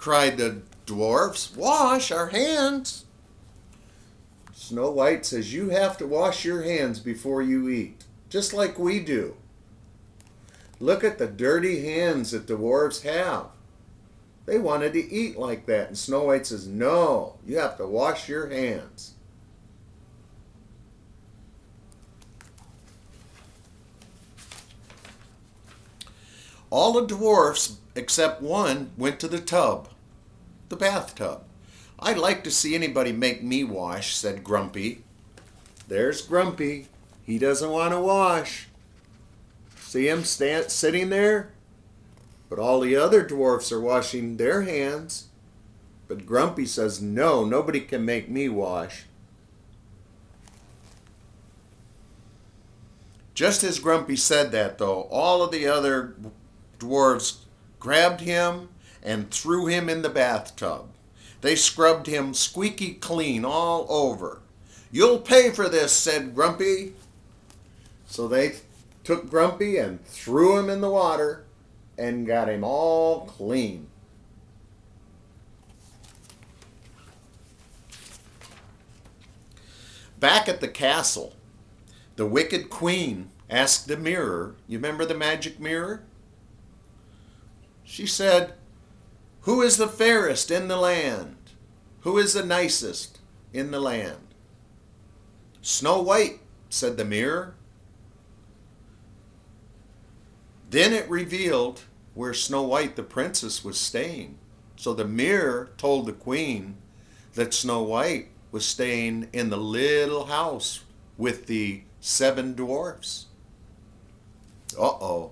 cried the dwarfs. Wash our hands. Snow White says, you have to wash your hands before you eat, just like we do. Look at the dirty hands that the dwarfs have. They wanted to eat like that, and Snow White says, no, you have to wash your hands. All the dwarfs, except one, went to the tub, the bathtub. I'd like to see anybody make me wash, said Grumpy. There's Grumpy. He doesn't want to wash. See him sitting there? But all the other dwarfs are washing their hands. But Grumpy says, no, nobody can make me wash. Just as Grumpy said that, though, all of the other dwarves grabbed him and threw him in the bathtub. They scrubbed him squeaky clean all over. You'll pay for this, said Grumpy. So they took Grumpy and threw him in the water and got him all clean. Back at the castle, the wicked queen asked the mirror, you remember the magic mirror? She said, who is the fairest in the land? Who is the nicest in the land? Snow White, said the mirror. Then it revealed where Snow White the princess was staying. So the mirror told the queen that Snow White was staying in the little house with the 7 dwarfs. Uh-oh.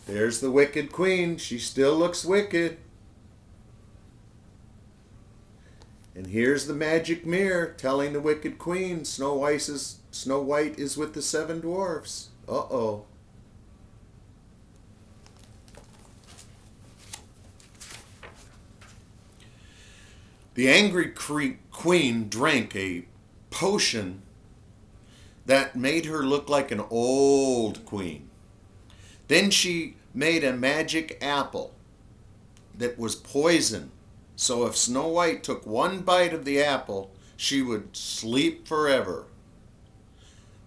There's the wicked queen. She still looks wicked. And here's the magic mirror telling the wicked queen Snow White is with the 7 dwarfs. Uh-oh. The angry queen drank a potion that made her look like an old queen. Then she made a magic apple that was poison. So if Snow White took one bite of the apple, she would sleep forever.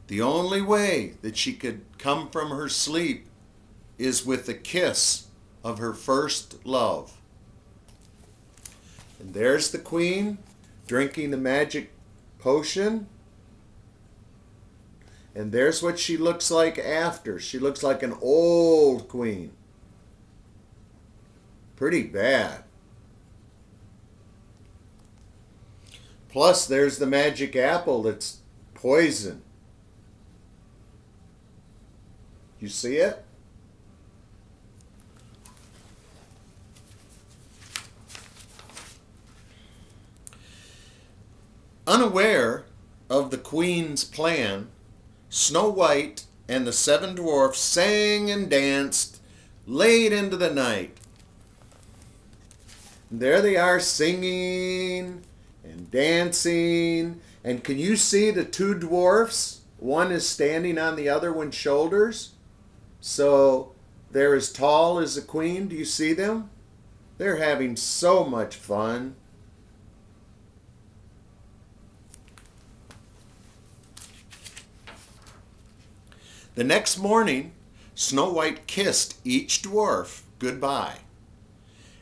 The only way that she could come from her sleep is with the kiss of her first love. And there's the queen drinking the magic potion. And there's what she looks like after. She looks like an old queen. Pretty bad. Plus, there's the magic apple that's poison. You see it? Unaware of the queen's plan, Snow White and the 7 dwarfs sang and danced late into the night. And there they are singing and dancing. And can you see the 2 dwarfs? One is standing on the other one's shoulders. So they're as tall as the queen. Do you see them? They're having so much fun. The next morning, Snow White kissed each dwarf goodbye,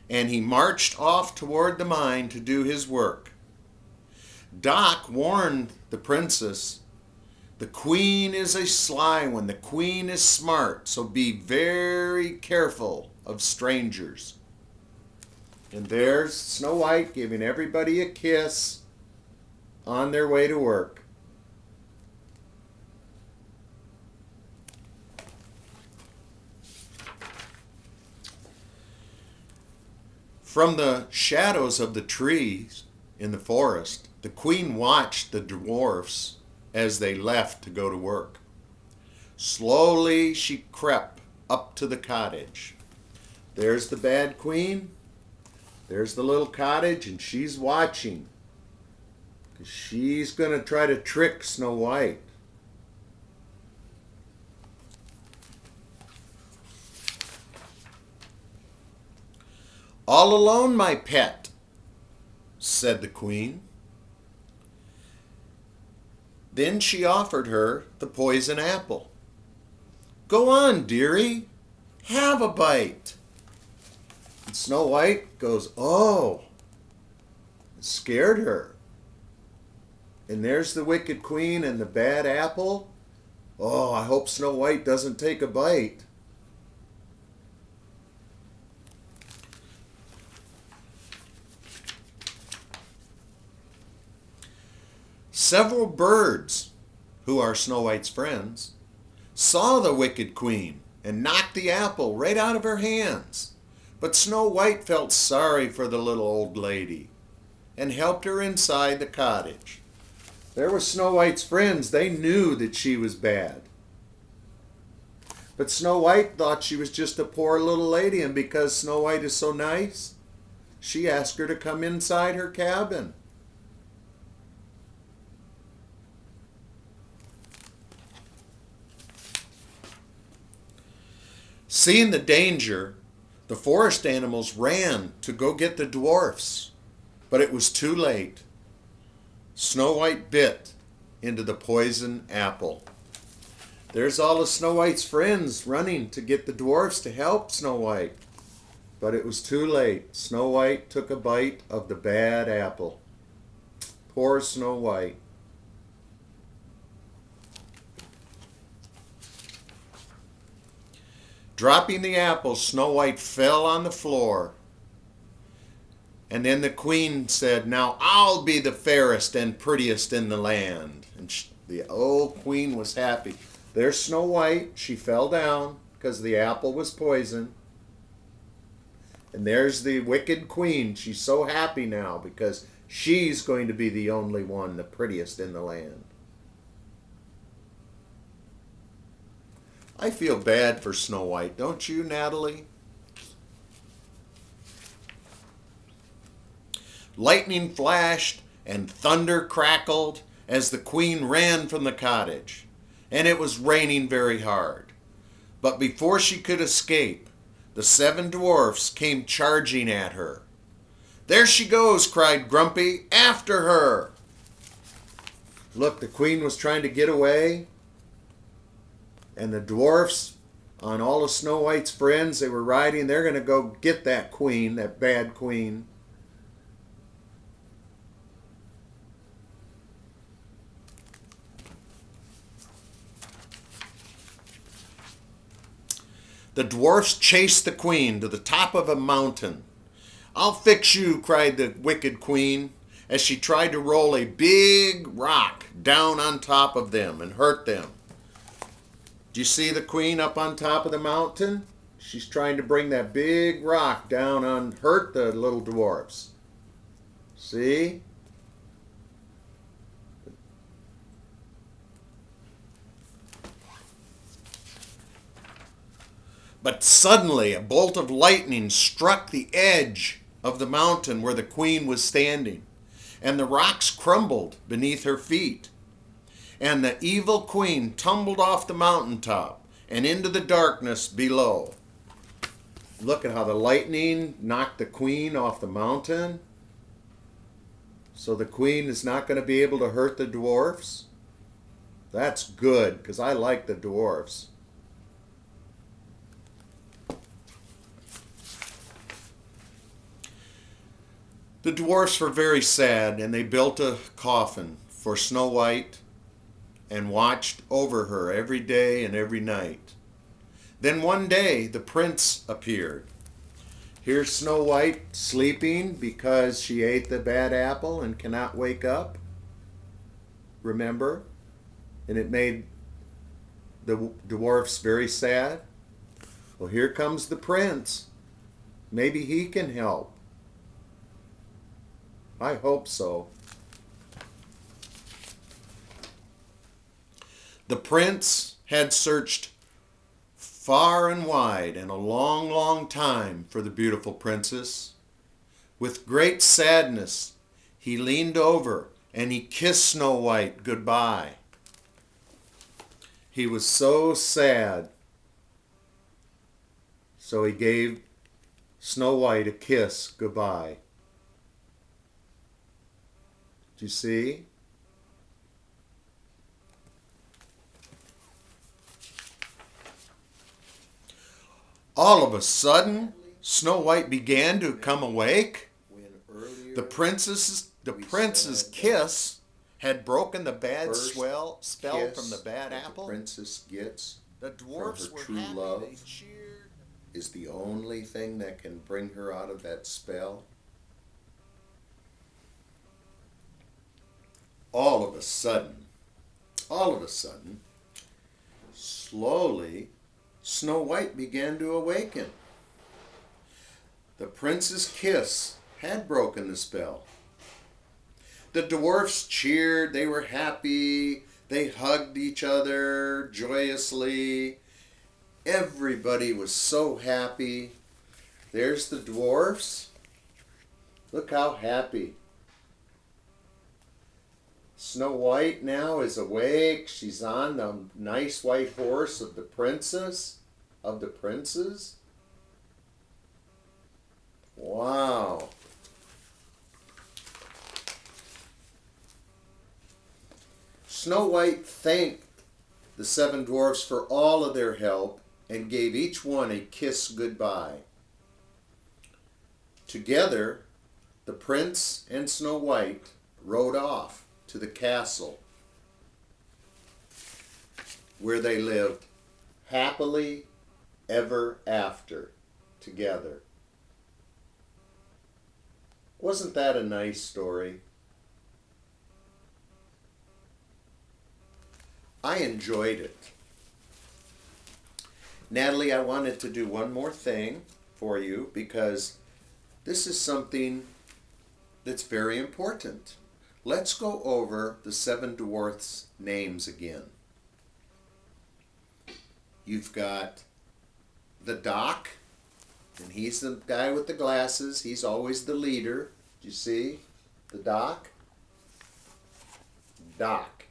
and he marched off toward the mine to do his work. Doc warned the princess, the queen is a sly one, the queen is smart, so be very careful of strangers. And there's Snow White giving everybody a kiss on their way to work. From the shadows of the trees in the forest, the queen watched the dwarfs as they left to go to work. Slowly she crept up to the cottage. There's the bad queen. There's the little cottage, and she's watching. 'Cause she's going to try to trick Snow White. All alone, my pet, said the queen. Then she offered her the poison apple. Go on, dearie, have a bite. And Snow White goes, oh, it scared her. And there's the wicked queen and the bad apple. Oh, I hope Snow White doesn't take a bite. Several birds, who are Snow White's friends, saw the wicked queen and knocked the apple right out of her hands. But Snow White felt sorry for the little old lady and helped her inside the cottage. There were Snow White's friends. They knew that she was bad. But Snow White thought she was just a poor little lady, and because Snow White is so nice, she asked her to come inside her cabin. Seeing the danger, the forest animals ran to go get the dwarfs, but it was too late. Snow White bit into the poison apple. There's all of Snow White's friends running to get the dwarfs to help Snow White, but it was too late. Snow White took a bite of the bad apple. Poor Snow White. Dropping the apple, Snow White fell on the floor. And then the queen said, now I'll be the fairest and prettiest in the land. And the old queen was happy. There's Snow White. She fell down because the apple was poison. And there's the wicked queen. She's so happy now because she's going to be the only one, the prettiest in the land. I feel bad for Snow White, don't you, Natalie? Lightning flashed and thunder crackled as the queen ran from the cottage, and it was raining very hard. But before she could escape, the 7 dwarfs came charging at her. There she goes, cried Grumpy, after her. Look, the queen was trying to get away, and the dwarfs, on all of Snow White's friends, they were riding. They're going to go get that queen, that bad queen. The dwarfs chased the queen to the top of a mountain. I'll fix you, cried the wicked queen, as she tried to roll a big rock down on top of them and hurt them. Do you see the queen up on top of the mountain? She's trying to bring that big rock down and hurt the little dwarfs. See? But suddenly a bolt of lightning struck the edge of the mountain where the queen was standing, and the rocks crumbled beneath her feet. And the evil queen tumbled off the mountaintop and into the darkness below. Look at how the lightning knocked the queen off the mountain. So the queen is not going to be able to hurt the dwarfs. That's good, because I like the dwarfs. The dwarfs were very sad, and they built a coffin for Snow White and watched over her every day and every night. Then one day the prince appeared. Here's Snow White sleeping because she ate the bad apple and cannot wake up. Remember? And it made the dwarfs very sad. Well, here comes the prince. Maybe he can help. I hope so. The prince had searched far and wide and a long, long time for the beautiful princess. With great sadness, he leaned over and he kissed Snow White goodbye. He was so sad. So he gave Snow White a kiss goodbye. Do you see? All of a sudden, Snow White began to come awake. The prince's kiss had broken the bad spell from the bad apple. The princess gets The dwarfs from were her true happy. love They cheered. is the only thing that can bring her out of that spell. All of a sudden, slowly, Snow White began to awaken. The prince's kiss had broken the spell. The dwarfs cheered, they were happy, they hugged each other joyously. Everybody was so happy. There's the dwarfs. Look how happy. Snow White now is awake. She's on the nice white horse of the princes. Wow. Snow White thanked the seven dwarfs for all of their help and gave each one a kiss goodbye. Together, the prince and Snow White rode off to the castle where they lived happily ever after together. Wasn't that a nice story? I enjoyed it. Natalie, I wanted to do one more thing for you because this is something that's very important. Let's go over the seven dwarfs' names again. You've got the Doc, and he's the guy with the glasses. He's always the leader. Do you see? The Doc. Doc.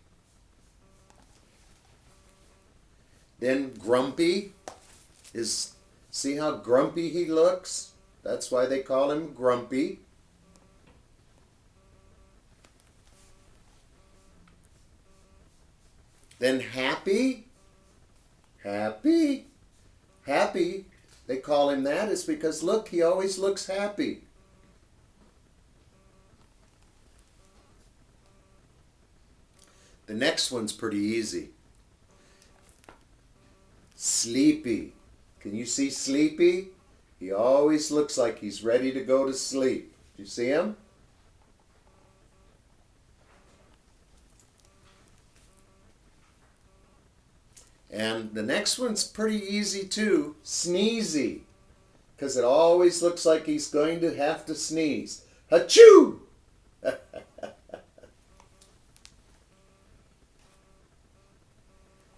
Then Grumpy is, see how grumpy he looks? That's why they call him Grumpy. Then Happy. Happy. They call him that is because look, he always looks happy. The next one's pretty easy. Sleepy. Can you see Sleepy? He always looks like he's ready to go to sleep. Do you see him? And the next one's pretty easy too. Sneezy. Because it always looks like he's going to have to sneeze. Achoo!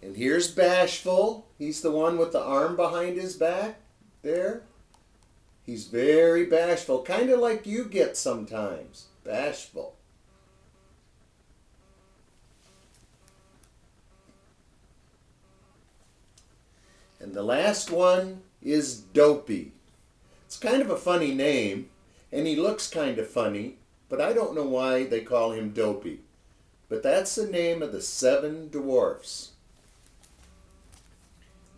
And here's Bashful. He's the one with the arm behind his back there. He's very bashful, kind of like you get sometimes. Bashful. And the last one is Dopey. It's kind of a funny name, and he looks kind of funny, but I don't know why they call him Dopey. But that's the name of the seven dwarfs.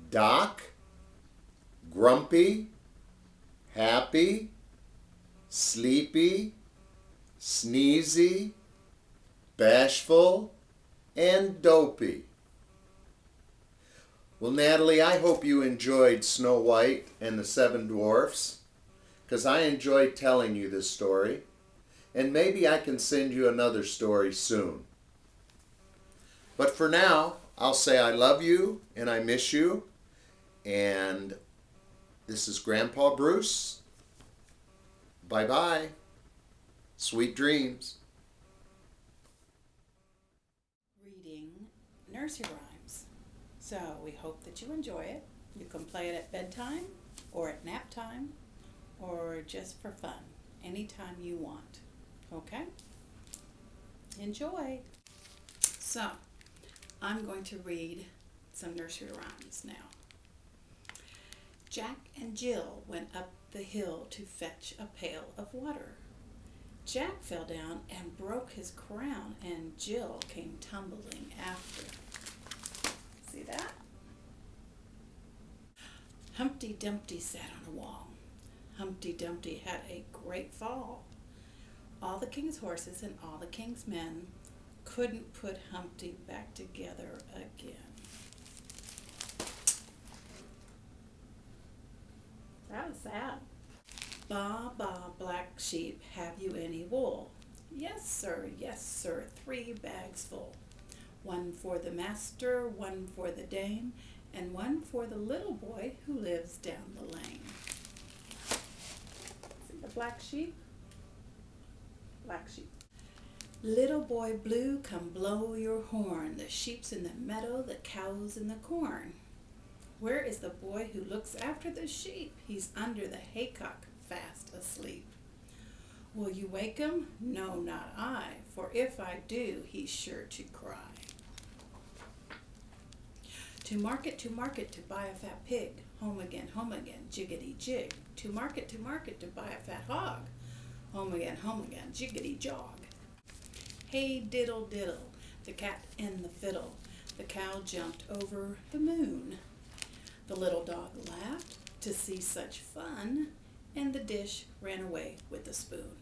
Doc, Grumpy, Happy, Sleepy, Sneezy, Bashful, and Dopey. Well, Natalie, I hope you enjoyed Snow White and the Seven Dwarfs, because I enjoyed telling you this story, and maybe I can send you another story soon. But for now, I'll say I love you and I miss you, and this is Grandpa Bruce. Bye-bye. Sweet dreams. Reading nursery rhymes. So we hope that you enjoy it. You can play it at bedtime or at nap time or just for fun, anytime you want. Okay? Enjoy. So I'm going to read some nursery rhymes now. Jack and Jill went up the hill to fetch a pail of water. Jack fell down and broke his crown, and Jill came tumbling after. See that? Humpty Dumpty sat on a wall. Humpty Dumpty had a great fall. All the king's horses and all the king's men couldn't put Humpty back together again. That was sad. Ba, ba, black sheep, have you any wool? Yes, sir, 3 bags full. 1 for the master, 1 for the dame, and 1 for the little boy who lives down the lane. See the black sheep? Black sheep. Little boy blue, come blow your horn. The sheep's in the meadow, the cow's in the corn. Where is the boy who looks after the sheep? He's under the haycock, fast asleep. Will you wake him? No, not I, for if I do, he's sure to cry. To market, to buy a fat pig. Home again, jiggity jig. To market, to buy a fat hog. Home again, jiggity jog. Hey diddle diddle, the cat and the fiddle. The cow jumped over the moon. The little dog laughed to see such fun, and the dish ran away with the spoon.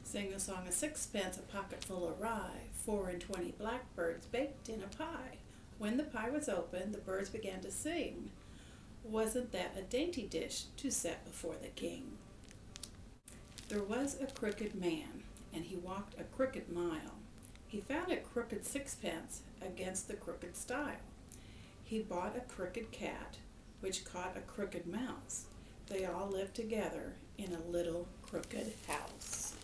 Sing a song of sixpence, a pocket full of rye, 4 and 20 blackbirds baked in a pie. When the pie was opened, the birds began to sing. Wasn't that a dainty dish to set before the king? There was a crooked man, and he walked a crooked mile. He found a crooked sixpence against the crooked stile. He bought a crooked cat, which caught a crooked mouse. They all lived together in a little crooked house.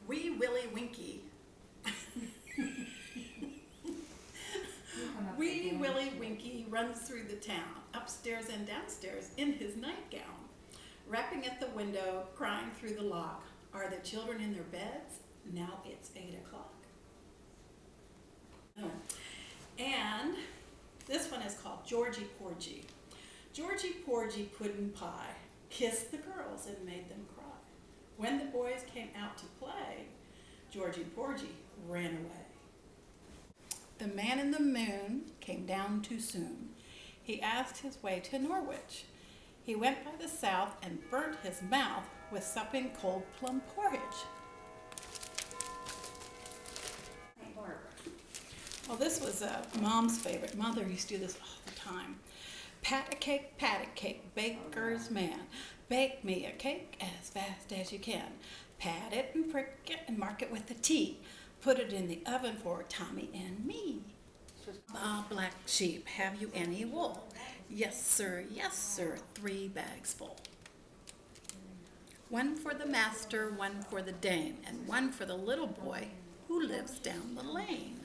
Wee Willie Winky. Wee Willie Winky runs through the town, upstairs and downstairs in his nightgown, rapping at the window, crying through the lock. Are the children in their beds? Now it's 8 o'clock. And this one is called Georgie Porgy. Georgie Porgy puddin' pie kissed the girls and made them cry. When the boys came out to play, Georgie Porgy ran away. The man in the moon came down too soon. He asked his way to Norwich. He went by the south and burnt his mouth with supping cold plum porridge. Well, this was Mom's favorite. Mother used to do this all the time. Pat a cake, baker's man. Bake me a cake as fast as you can. Pat it and prick it and mark it with a T. Put it in the oven for Tommy and me. Ah, black sheep, have you any wool? Yes, sir, 3 bags full. 1 for the master, 1 for the dame, and 1 for the little boy who lives down the lane.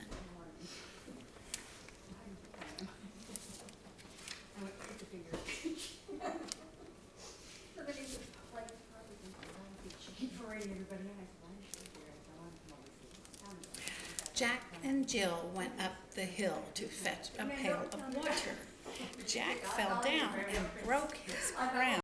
Jack and Jill went up the hill to fetch a pail of water. Jack fell down and broke his crown.